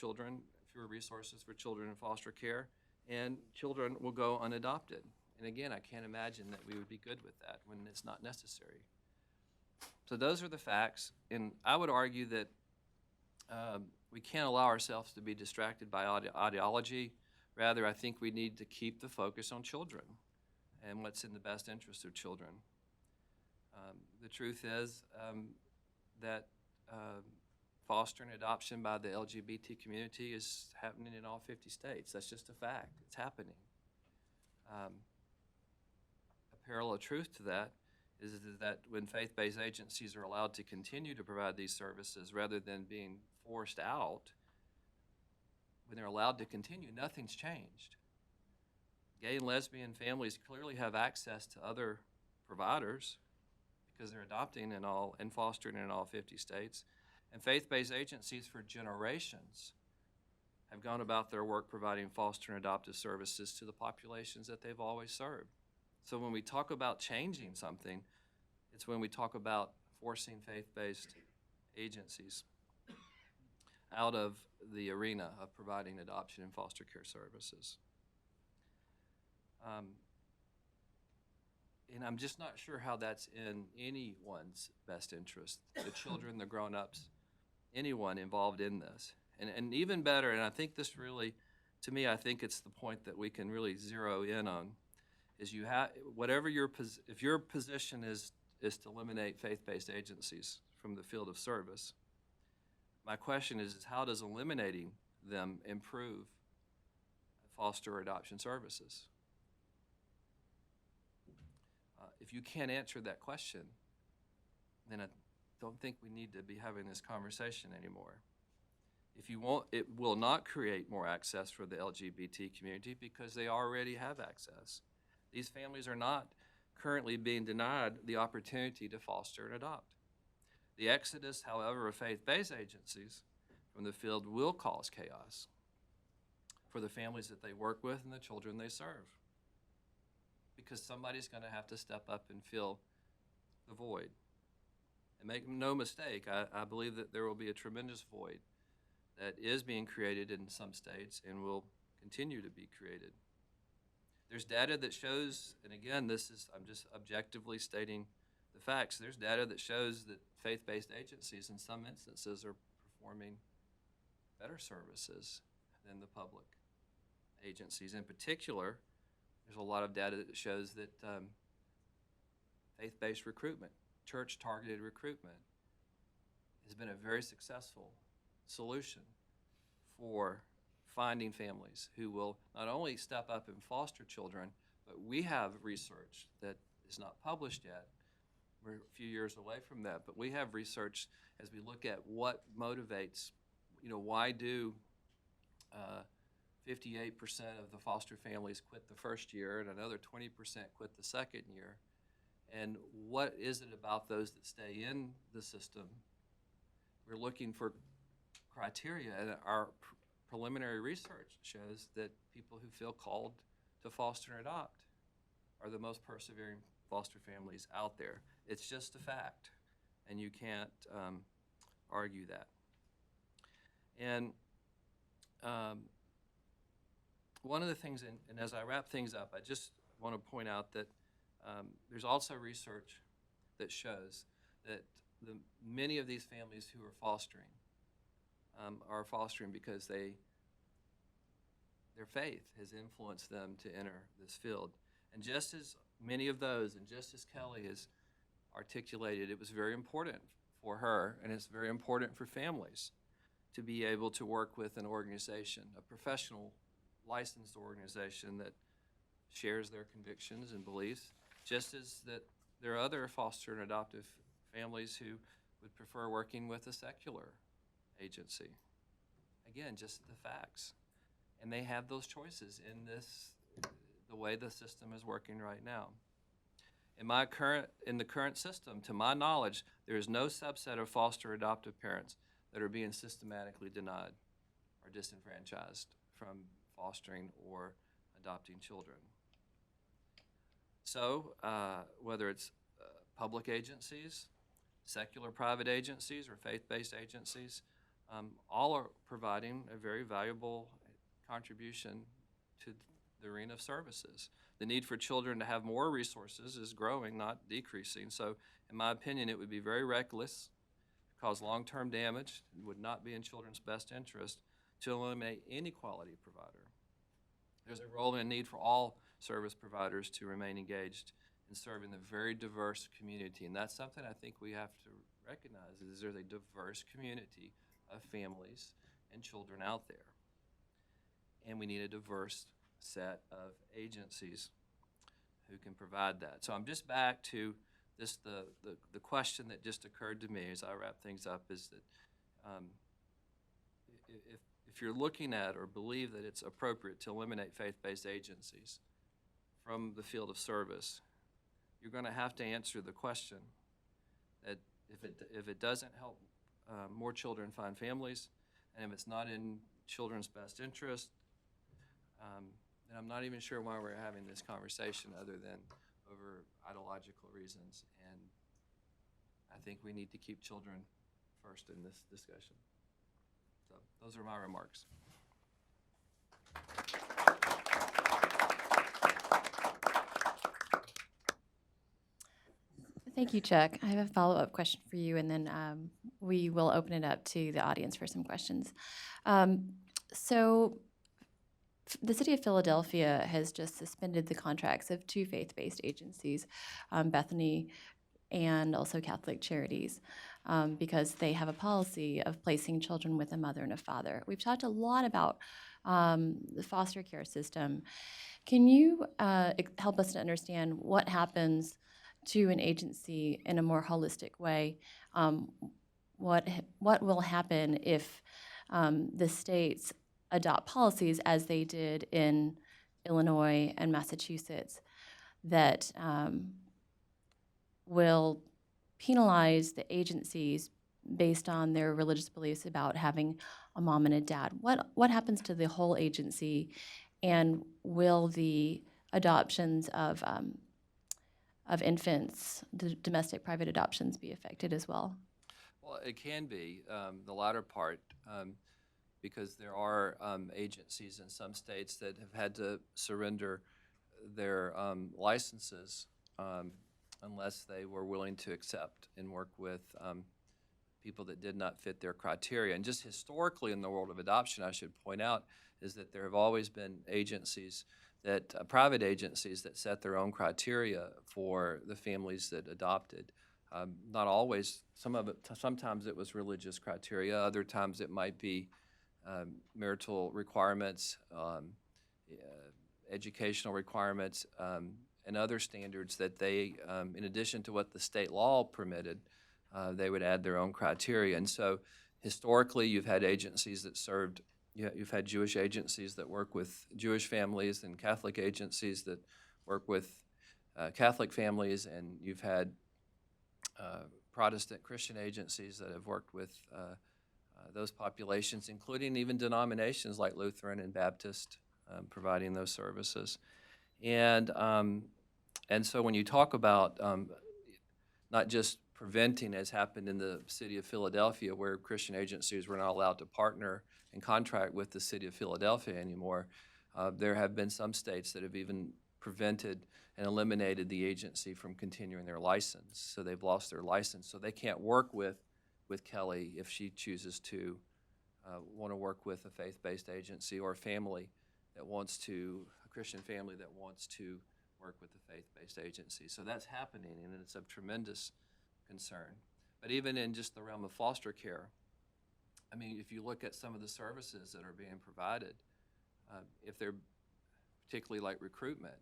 resources for children in foster care, and children will go unadopted. And again, I can't imagine that we would be good with that when it's not necessary. So those are the facts, and I would argue that we can't allow ourselves to be distracted by ideology. Rather, I think we need to keep the focus on children and what's in the best interest of children. The truth is that foster and adoption by the LGBT community is happening in all 50 states. That's just a fact. It's happening. A parallel truth to that is that when faith-based agencies are allowed to continue to provide these services rather than being forced out, when they're allowed to continue, nothing's changed. Gay and lesbian families clearly have access to other providers because they're adopting and fostering in all 50 states. And faith-based agencies for generations have gone about their work providing foster and adoptive services to the populations that they've always served. So when we talk about changing something, it's when we talk about forcing faith-based agencies out of the arena of providing adoption and foster care services. And I'm just not sure how that's in anyone's best interest, the children, the grown-ups, anyone involved in this. And even better, and I think this really, to me, I think it's the point that we can really zero in on, is you have, if your position is to eliminate faith-based agencies from the field of service, my question is how does eliminating them improve foster or adoption services? If you can't answer that question, then I don't think we need to be having this conversation anymore. If you won't, it will not create more access for the LGBT community because they already have access. These families are not currently being denied the opportunity to foster and adopt. The exodus, however, of faith-based agencies from the field will cause chaos for the families that they work with and the children they serve, because somebody's going to have to step up and fill the void. And make no mistake, I believe that there will be a tremendous void that is being created in some states and will continue to be created. There's data that shows, and again, I'm just objectively stating the facts, there's data that shows that faith-based agencies in some instances are performing better services than the public agencies. In particular, there's a lot of data that shows that faith-based recruitment, church-targeted recruitment, has been a very successful solution for finding families who will not only step up and foster children, but we have research that is not published yet. We're a few years away from that, but we have research as we look at what motivates, why do 58% of the foster families quit the first year and another 20% quit the second year, and what is it about those that stay in the system? We're looking for criteria, and our preliminary research shows that people who feel called to foster and adopt are the most persevering foster families out there. It's just a fact, and you can't argue that. And one of the things, and as I wrap things up, I just want to point out that there's also research that shows that many of these families who are fostering because their faith has influenced them to enter this field. And just as many of those, and just as Kelly has articulated, it was very important for her, and it's very important for families to be able to work with an organization, a professional licensed organization that shares their convictions and beliefs, just as that there are other foster and adoptive families who would prefer working with a secular agency. Again, just the facts. And they have those choices in the way the system is working right now. In the current system, to my knowledge, there is no subset of foster adoptive parents that are being systematically denied or disenfranchised from fostering or adopting children. So whether it's public agencies, secular private agencies, or faith-based agencies, all are providing a very valuable contribution to the arena of services. The need for children to have more resources is growing, not decreasing. So in my opinion, it would be very reckless, cause long-term damage, and would not be in children's best interest to eliminate any quality provider. There's a role and need for all service providers to remain engaged in serving the very diverse community. And that's something I think we have to recognize, is there's a diverse community of families and children out there. And we need a diverse set of agencies who can provide that. So I'm just back to this, the question that just occurred to me as I wrap things up is that if you're looking at or believe that it's appropriate to eliminate faith-based agencies from the field of service, you're going to have to answer the question that if it doesn't help more children find families, and if it's not in children's best interest, then I'm not even sure why we're having this conversation other than over ideological reasons. And I think we need to keep children first in this discussion. So those are my remarks. Thank you, Chuck. I have a follow-up question for you, and then we will open it up to the audience for some questions. So the City of Philadelphia has just suspended the contracts of two faith-based agencies, Bethany and also Catholic Charities, because they have a policy of placing children with a mother and a father. We've talked a lot about the foster care system. Can you help us to understand what happens to an agency in a more holistic way? What will happen if the states adopt policies as they did in Illinois and Massachusetts that will penalize the agencies based on their religious beliefs about having a mom and a dad? What happens to the whole agency, and will the adoptions of infants, the domestic private adoptions, be affected as well? Well, it can be, the latter part, because there are agencies in some states that have had to surrender their licenses unless they were willing to accept and work with people that did not fit their criteria. And just historically in the world of adoption, I should point out, is that there have always been agencies that, private agencies that set their own criteria for the families that adopted. Not always, sometimes it was religious criteria, other times it might be marital requirements, educational requirements, and other standards that they, in addition to what the state law permitted, they would add their own criteria. And so historically, you've had agencies that served, you've had Jewish agencies that work with Jewish families and Catholic agencies that work with Catholic families, and you've had Protestant Christian agencies that have worked with those populations, including even denominations like Lutheran and Baptist, providing those services. And so when you talk about not just preventing, as happened in the city of Philadelphia, where Christian agencies were not allowed to partner and contract with the city of Philadelphia anymore, there have been some states that have even prevented and eliminated the agency from continuing their license. So they've lost their license. So they can't work with Kelly if she chooses to want to work with a faith-based agency or a family that wants to, a Christian family that wants to work with a faith-based agency. So that's happening, and it's of tremendous concern. But even in just the realm of foster care, I mean, if you look at some of the services that are being provided, if they're particularly like recruitment,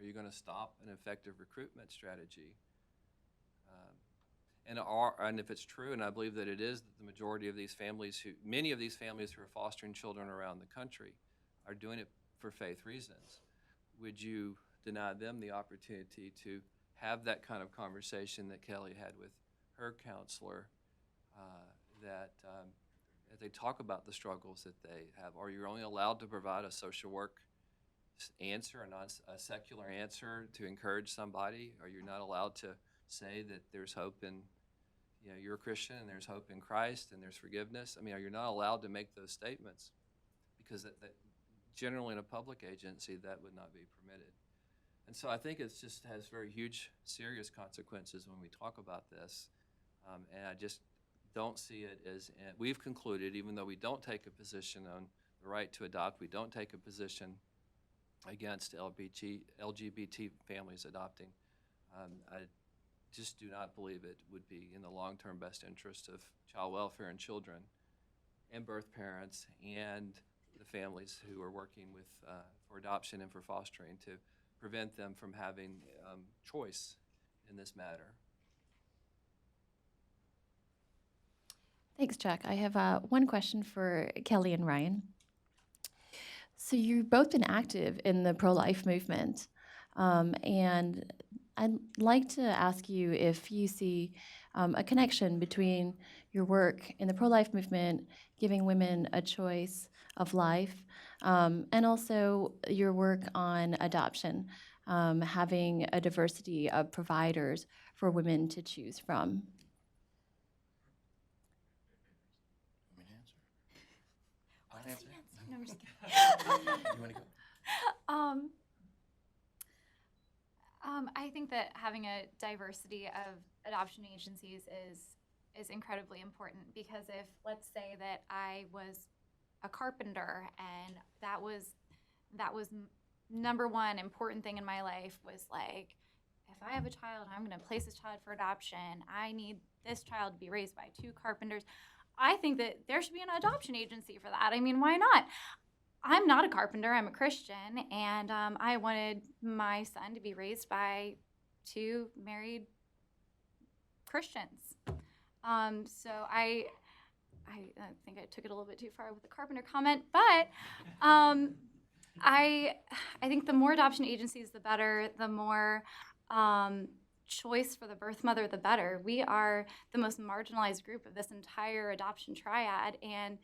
Are you going to stop an effective recruitment strategy? And if it's true, and I believe that it is, that the majority of these families, many of these families who are fostering children around the country, are doing it for faith reasons, would you deny them the opportunity to have that kind of conversation that Kelly had with her counselor, as they talk about the struggles that they have? Or you're only allowed to provide a social work answer, a secular answer to encourage somebody? Or you're not allowed to say that there's hope in, you're a Christian and there's hope in Christ and there's forgiveness? I mean, are you not allowed to make those statements? Because that generally in a public agency, that would not be permitted. And so I think it just has very huge, serious consequences when we talk about this. And I just don't see it as, we've concluded, even though we don't take a position on the right to adopt, we don't take a position against LGBT families adopting. I just do not believe it would be in the long-term best interest of child welfare and children and birth parents and the families who are working with for adoption and for fostering to prevent them from having choice in this matter. Thanks, Chuck. I have one question for Kelly and Ryan. So you've both been active in the pro-life movement, and I'd like to ask you if you see a connection between your work in the pro-life movement, giving women a choice of life, and also your work on adoption, having a diversity of providers for women to choose from. Want me to answer? I'll answer. No, I'm just kidding. You want to go? I think that having a diversity of adoption agencies is incredibly important, because if, let's say that I was a carpenter and that was number one important thing in my life, was like, if I have a child, I'm going to place this child for adoption, I need this child to be raised by 2 carpenters. I think that there should be an adoption agency for that. I mean, why not? I'm not a carpenter, I'm a Christian, and I wanted my son to be raised by 2 married Christians. So I think I took it a little bit too far with the carpenter comment, but I think the more adoption agencies, the better. The more choice for the birth mother, the better. We are the most marginalized group of this entire adoption triad, and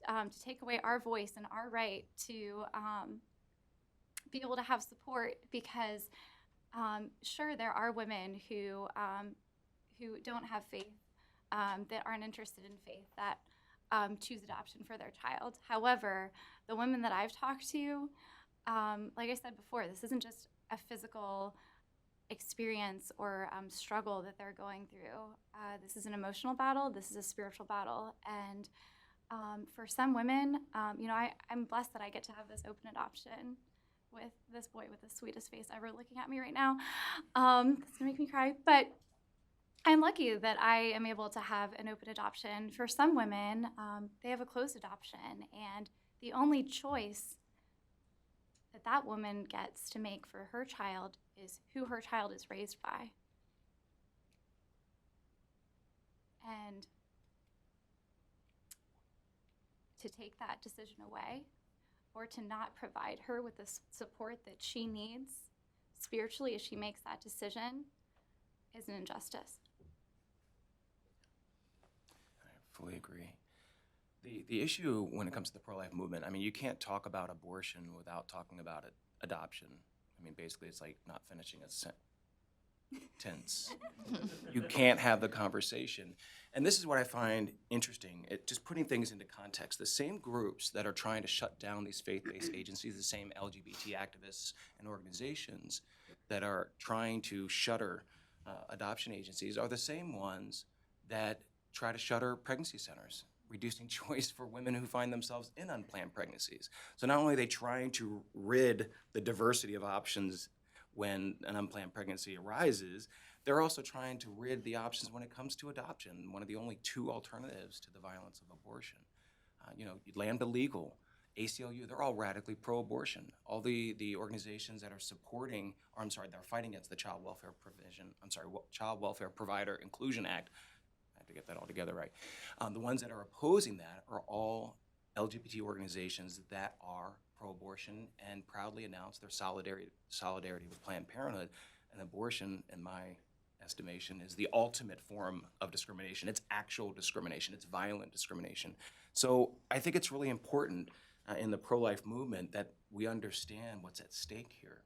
to take away our voice and our right to be able to have support, because sure, there are women who don't have faith, that aren't interested in faith, that choose adoption for their child. However, the women that I've talked to, like I said before, this isn't just a physical experience or struggle that they're going through. This is an emotional battle. This is a spiritual battle. And for some women, I'm blessed that I get to have this open adoption with this boy with the sweetest face ever looking at me right now. That's gonna make me cry. But I'm lucky that I am able to have an open adoption. For some women, they have a closed adoption, and the only choice that woman gets to make for her child is who her child is raised by. And to take that decision away, or to not provide her with the support that she needs spiritually as she makes that decision, is an injustice. I fully agree. The issue when it comes to the pro-life movement, I mean, you can't talk about abortion without talking about adoption. I mean, basically, it's like not finishing a sentence. You can't have the conversation. And this is what I find interesting, just putting things into context. The same groups that are trying to shut down these faith-based agencies, the same LGBT activists and organizations that are trying to shutter adoption agencies, are the same ones that try to shutter pregnancy centers, reducing choice for women who find themselves in unplanned pregnancies. So not only are they trying to rid the diversity of options when an unplanned pregnancy arises, they're also trying to rid the options when it comes to adoption, one of the only 2 alternatives to the violence of abortion. Lambda Legal ACLU, they're all radically pro-abortion. All the organizations that are supporting, or I'm sorry, that are fighting against the Child Welfare Child Welfare Provider Inclusion Act, I have to get that all together right. The ones that are opposing that are all LGBT organizations that are pro-abortion and proudly announce their solidarity with Planned Parenthood. And abortion, in my estimation, is the ultimate form of discrimination. It's actual discrimination. It's violent discrimination. So I think it's really important in the pro-life movement that we understand what's at stake here.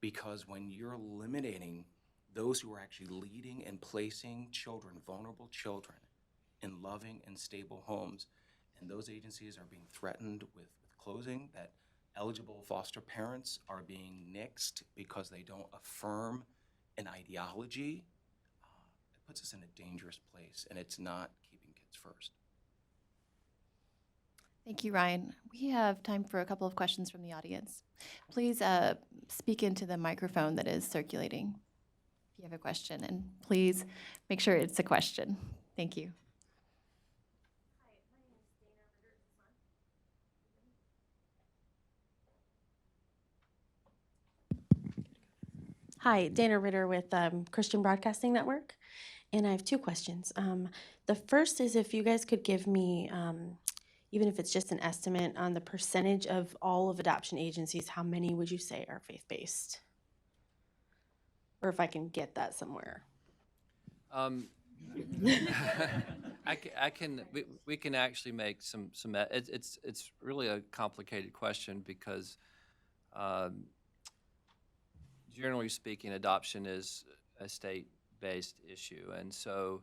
Because when you're eliminating those who are actually leading and placing children, vulnerable children, in loving and stable homes, and those agencies are being threatened with closing, that eligible foster parents are being nixed because they don't affirm an ideology, it puts us in a dangerous place, and it's not keeping kids first. Thank you, Ryan. We have time for a couple of questions from the audience. Please speak into the microphone that is circulating if you have a question, and please make sure it's a question. Thank you. Hi, Dana Ritter with Christian Broadcasting Network, and I have two questions. The first is if you guys could give me, even if it's just an estimate on the percentage of all of adoption agencies, how many would you say are faith-based? Or if I can get that somewhere. We can actually make some it's really a complicated question because generally speaking, adoption is a state-based issue, and so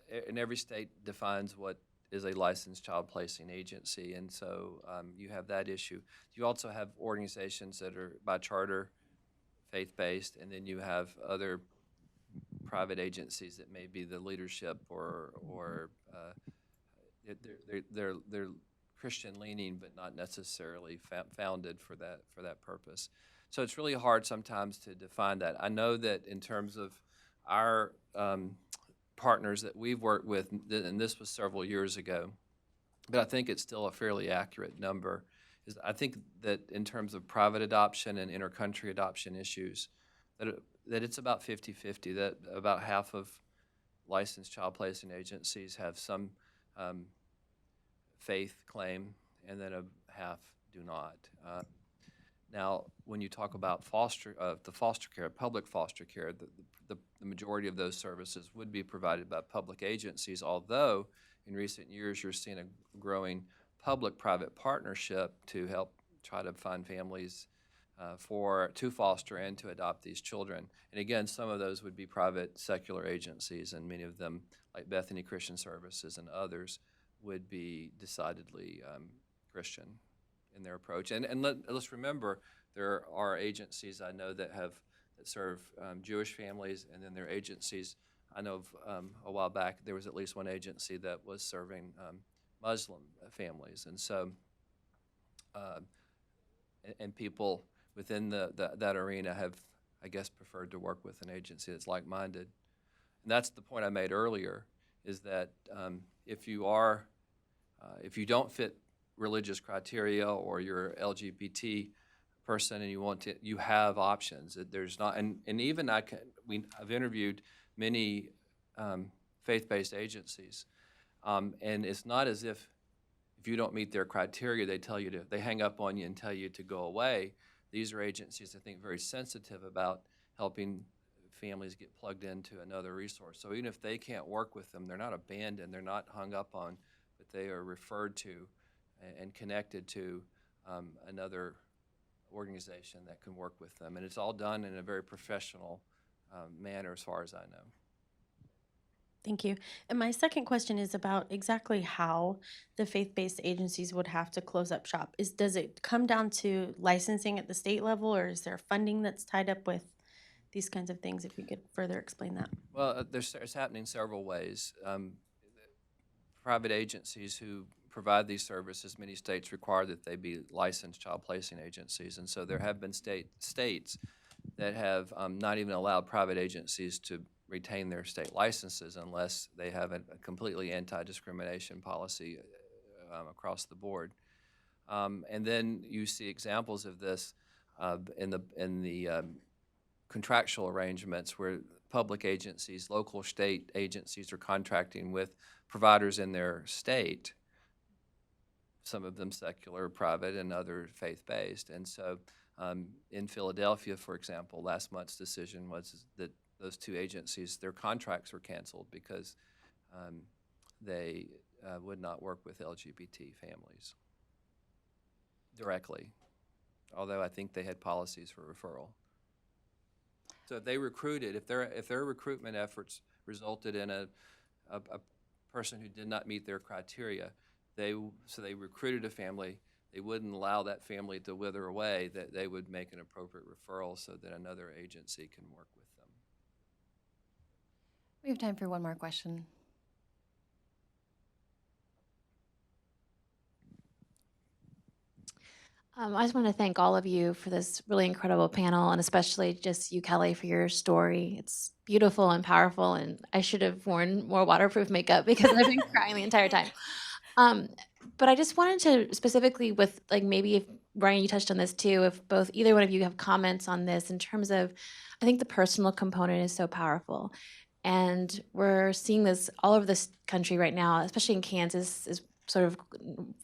and every state defines what is a licensed child placing agency, and so you have that issue. You also have organizations that are by charter faith-based, and then you have other private agencies that may be the leadership or they're Christian leaning, but not necessarily founded for that purpose. So it's really hard sometimes to define that. I know that in terms of our partners that we've worked with, and this was several years ago, but I think it's still a fairly accurate number. I think that in terms of private adoption and inter-country adoption issues, that it's about 50-50, that about half of licensed child placing agencies have some faith claim, and then a half do not. Now, when you talk about the foster care, public foster care, the majority of those services would be provided by public agencies, although in recent years you're seeing a growing public-private partnership to help try to find families to foster and to adopt these children. And again, some of those would be private secular agencies, and many of them, like Bethany Christian Services and others, would be decidedly Christian in their approach. And let's remember, there are agencies I know that serve Jewish families, and then there are agencies, I know of a while back, there was at least one agency that was serving Muslim families. And so, and people within that arena have, I guess, preferred to work with an agency that's like-minded. And that's the point I made earlier, is that if you don't fit religious criteria, or you're LGBT person and you have options. There's not, and even I've interviewed many faith-based agencies, and it's not as if you don't meet their criteria, they hang up on you and tell you to go away. These are agencies, I think, very sensitive about helping families get plugged into another resource. So even if they can't work with them, they're not abandoned, they're not hung up on, but they are referred to and connected to another organization that can work with them. And it's all done in a very professional manner, as far as I know. Thank you. And my second question is about exactly how the faith-based agencies would have to close up shop. Does it come down to licensing at the state level, or is there funding that's tied up with these kinds of things? If you could further explain that. Well, it's happening several ways. Private agencies who provide these services, many states require that they be licensed child placing agencies, and so there have been states that have not even allowed private agencies to retain their state licenses unless they have a completely anti-discrimination policy across the board. And then you see examples of this in the contractual arrangements where public agencies, local state agencies are contracting with providers in their state, some of them secular, private, and other faith-based. And so in Philadelphia, for example, last month's decision was that those two agencies, their contracts were canceled because they would not work with LGBT families directly, although I think they had policies for referral. So if they recruited, if their recruitment efforts resulted in a person who did not meet their criteria, so they recruited a family, they wouldn't allow that family to wither away, that they would make an appropriate referral so that another agency can work with them. We have time for one more question. I just want to thank all of you for this really incredible panel, and especially just you, Kelly, for your story. It's beautiful and powerful, and I should have worn more waterproof makeup because I've been crying the entire time. But I just wanted to specifically with, like, maybe if, Brian, you touched on this too, if both, either one of you have comments on this in terms of, I think the personal component is so powerful. And we're seeing this all over this country right now, especially in Kansas, is sort of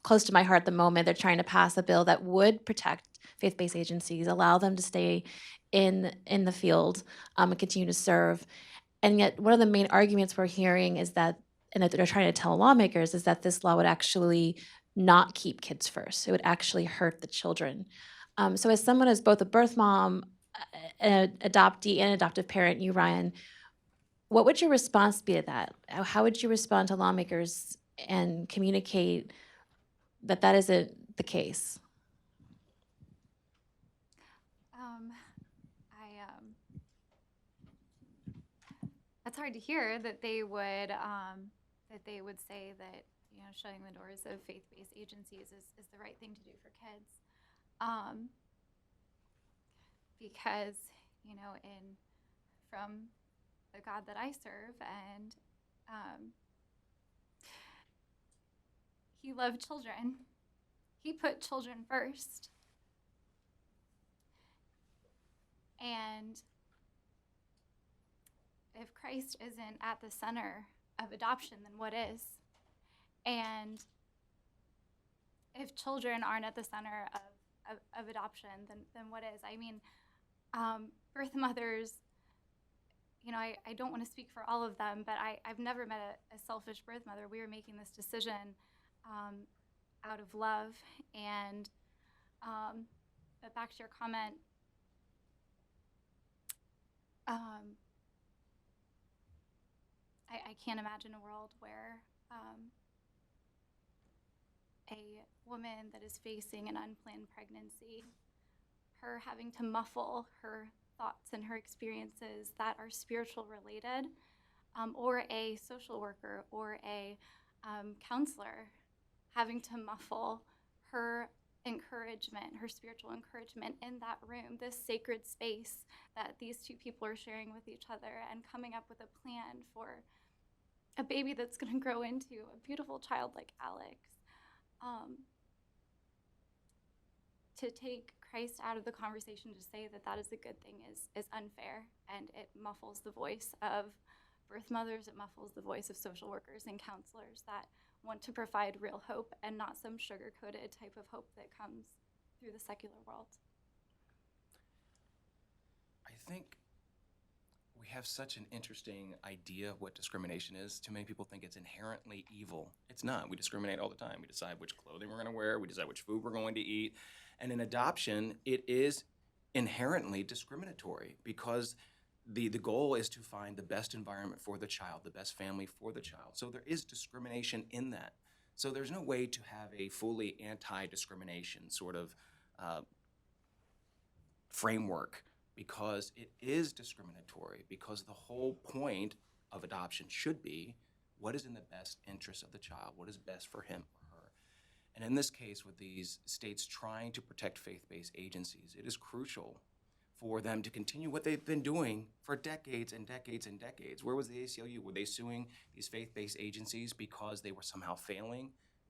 close to my heart at the moment. They're trying to pass a bill that would protect faith-based agencies, allow them to stay in the field and continue to serve. And yet one of the main arguments we're hearing is that, and that they're trying to tell lawmakers, is that this law would actually not keep kids first. It would actually hurt the children. So as someone as both a birth mom, an adoptee, and adoptive parent, you, Ryan, what would your response be to that? How would you respond to lawmakers and communicate that that isn't the case? That's hard to hear that they would say that, you know, shutting the doors of faith-based agencies is the right thing to do for kids, because, you know, from the God that I serve, and He loved children. He put children first. And if Christ isn't at the center of adoption, then what is? And if children aren't at the center of adoption, then what is? I mean, birth mothers, you know, I don't want to speak for all of them, but I've never met a selfish birth mother. We were making this decision out of love. And but back to your comment, I can't imagine a world where a woman that is facing an unplanned pregnancy, her having to muffle her thoughts and her experiences that are spiritual related, or a social worker or a counselor having to muffle her encouragement, her spiritual encouragement in that room, this sacred space that these two people are sharing with each other, and coming up with a plan for a baby that's going to grow into a beautiful child like Alex. To take Christ out of the conversation to say that that is a good thing is unfair, and it muffles the voice of birth mothers, it muffles the voice of social workers and counselors that want to provide real hope and not some sugar-coated type of hope that comes through the secular world. I think we have such an interesting idea of what discrimination is. Too many people think it's inherently evil. It's not. We discriminate all the time. We decide which clothing we're going to wear. We decide which food we're going to eat. And in adoption, it is inherently discriminatory because the goal is to find the best environment for the child, the best family for the child. So there is discrimination in that. So there's no way to have a fully anti-discrimination sort of framework, because it is discriminatory, because the whole point of adoption should be what is in the best interest of the child, what is best for him or her. And in this case, with these states trying to protect faith-based agencies, it is crucial for them to continue what they've been doing for decades and decades and decades. Where was the ACLU? Were they suing these faith-based agencies because they were somehow failing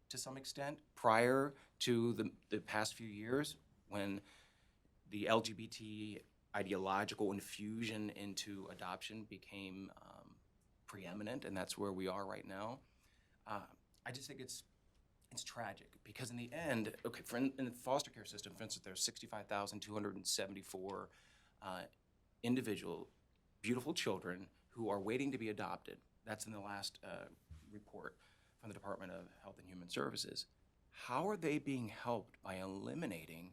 to some extent prior to the past few years when the LGBT ideological infusion into adoption became preeminent, and that's where we are right now. I just think it's tragic because in the end, okay, in the foster care system, for instance, there's 65,274 individual, beautiful children who are waiting to be adopted. That's in the last report from the Department of Health and Human Services. How are they being helped by eliminating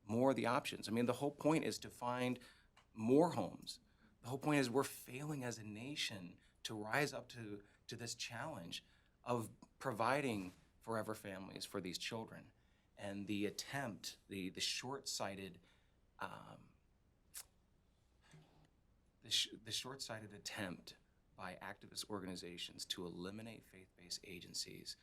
more of the options? I mean, the whole point is to find more homes. The whole point is we're failing as a nation to rise up to this challenge of providing forever families for these children. And the attempt, the short-sighted, the short-sighted attempt by activist organizations to eliminate faith-based agencies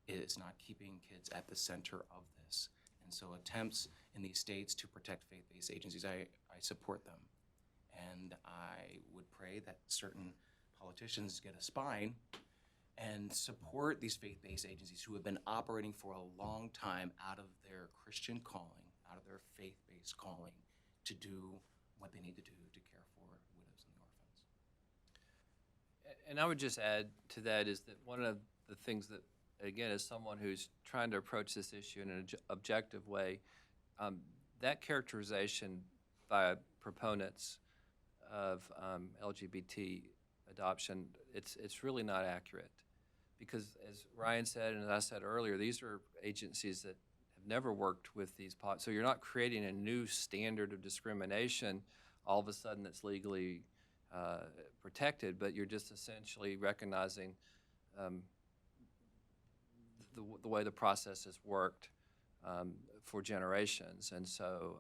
is not keeping kids at the center of this. And so attempts in these states to protect faith-based agencies, I support them. And I would pray that certain politicians get a spine and support these faith-based agencies who have been operating for a long time out of their Christian calling, out of their faith-based calling, to do what they need to do to care for widows and orphans. And I would just add to that is that one of the things that, again, as someone who's trying to approach this issue in an objective way, that characterization by proponents of LGBT adoption, it's really not accurate. Because as Ryan said, and as I said earlier, these are agencies that have never worked with these so you're not creating a new standard of discrimination all of a sudden that's legally protected, but you're just essentially recognizing the way the process has worked for generations. And so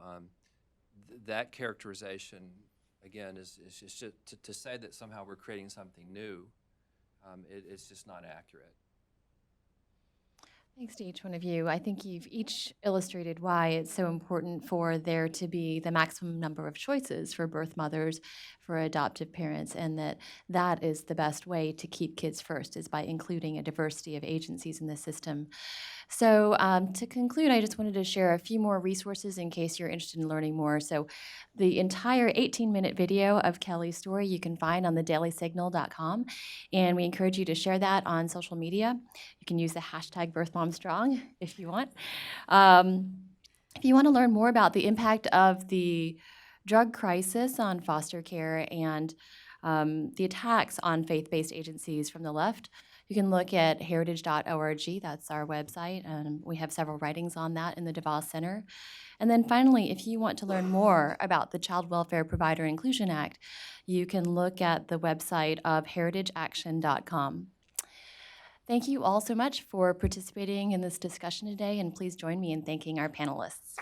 that characterization, again, is just to say that somehow we're creating something new. It's just not accurate. Thanks to each one of you. I think you've each illustrated why it's so important for there to be the maximum number of choices for birth mothers, for adoptive parents, and that is the best way to keep kids first, is by including a diversity of agencies in the system. So to conclude, I just wanted to share a few more resources in case you're interested in learning more. So the entire 18-minute video of Kelly's story you can find on thedailysignal.com, and we encourage you to share that on social media. You can use the hashtag BirthMomStrong if you want. If you want to learn more about the impact of the drug crisis on foster care and the attacks on faith-based agencies from the left, you can look at heritage.org. That's our website, and we have several writings on that in the DeVos Center. And then finally, if you want to learn more about the Child Welfare Provider Inclusion Act, you can look at the website of heritageaction.com. Thank you all so much for participating in this discussion today, and please join me in thanking our panelists.